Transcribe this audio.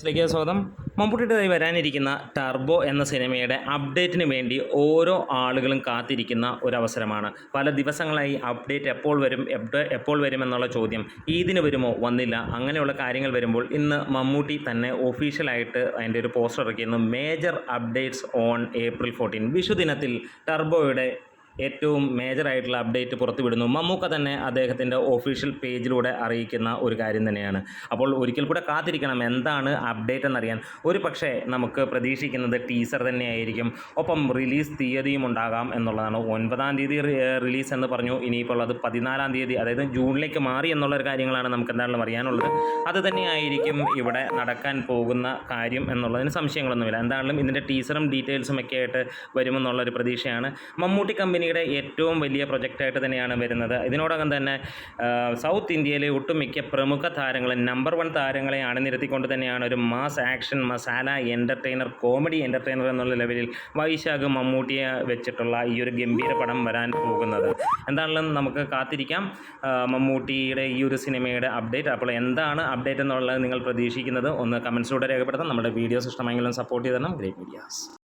ിലേക്ക് സ്വാഗതം. മമ്മൂട്ടിയുടേതായി വരാനിരിക്കുന്ന ടർബോ എന്ന സിനിമയുടെ അപ്ഡേറ്റിന് വേണ്ടി ഓരോ ആളുകളും കാത്തിരിക്കുന്ന ഒരവസരമാണ്. പല ദിവസങ്ങളായി അപ്ഡേറ്റ് എപ്പോൾ വരും എന്നുള്ള ചോദ്യം. ഈദിന് വരുമോ, വന്നില്ല, അങ്ങനെയുള്ള കാര്യങ്ങൾ വരുമ്പോൾ ഇന്ന് മമ്മൂട്ടി തന്നെ ഒഫീഷ്യലായിട്ട് അതിൻ്റെ ഒരു പോസ്റ്റർ ഇറക്കിയിരുന്നു. Major updates on April 14. വിഷുദിനത്തിൽ ടർബോയുടെ ഏറ്റവും മേജറായിട്ടുള്ള അപ്ഡേറ്റ് പുറത്തുവിടുന്നു. മമ്മൂക്ക തന്നെ അദ്ദേഹത്തിൻ്റെ ഒഫീഷ്യൽ പേജിലൂടെ അറിയിക്കുന്ന ഒരു കാര്യം തന്നെയാണ്. അപ്പോൾ ഒരിക്കൽ കൂടെ കാത്തിരിക്കണം എന്താണ് അപ്ഡേറ്റ് എന്നറിയാൻ. ഒരു പക്ഷേ നമുക്ക് പ്രതീക്ഷിക്കുന്നത് ടീസർ തന്നെയായിരിക്കും. ഒപ്പം റിലീസ് തീയതിയും ഉണ്ടാകാം എന്നുള്ളതാണ്. 9-ാം തീയതി റിലീസ് എന്ന് പറഞ്ഞു. ഇനിയിപ്പോൾ അത് 14-ാം തീയതി, അതായത് ജൂണിലേക്ക് മാറി എന്നുള്ളൊരു കാര്യങ്ങളാണ് നമുക്ക് എന്താണെങ്കിലും അറിയാനുള്ളത്. അത് തന്നെയായിരിക്കും ഇവിടെ നടക്കാൻ പോകുന്ന കാര്യം എന്നുള്ളതിന് സംശയങ്ങളൊന്നുമില്ല. എന്താണെങ്കിലും ഇതിൻ്റെ ടീസറും ഡീറ്റെയിൽസും ഒക്കെ ആയിട്ട് വരുമെന്നുള്ളൊരു പ്രതീക്ഷയാണ്. മമ്മൂട്ടി കമ്പനിയുടെ ഏറ്റവും വലിയ പ്രൊജക്റ്റായിട്ട് തന്നെയാണ് വരുന്നത്. ഇതിനോടകം തന്നെ സൗത്ത് ഇന്ത്യയിലെ ഒട്ടുമിക്ക പ്രമുഖ താരങ്ങളെ, നമ്പർ 1 താരങ്ങളെ അണിനിരത്തിക്കൊണ്ട് തന്നെയാണ് ഒരു mass action masala entertainer, comedy entertainer എന്നുള്ള ലെവലിൽ വൈശാഖ് മമ്മൂട്ടിയെ വെച്ചിട്ടുള്ള ഈ ഒരു ഗംഭീര പടം വരാൻ പോകുന്നത്. എന്താണെങ്കിലും നമുക്ക് കാത്തിരിക്കാം മമ്മൂട്ടിയുടെ ഈ ഒരു സിനിമയുടെ അപ്ഡേറ്റ്. അപ്പോൾ എന്താണ് അപ്ഡേറ്റ് എന്നുള്ളത് നിങ്ങൾ പ്രതീക്ഷിക്കുന്നത് ഒന്ന് കമൻസിലൂടെ രേഖപ്പെടുത്താം. നമ്മുടെ വീഡിയോസ് ഇഷ്ടമെങ്കിലും സപ്പോർട്ട് ചെയ്ത് തരണം. Great medias.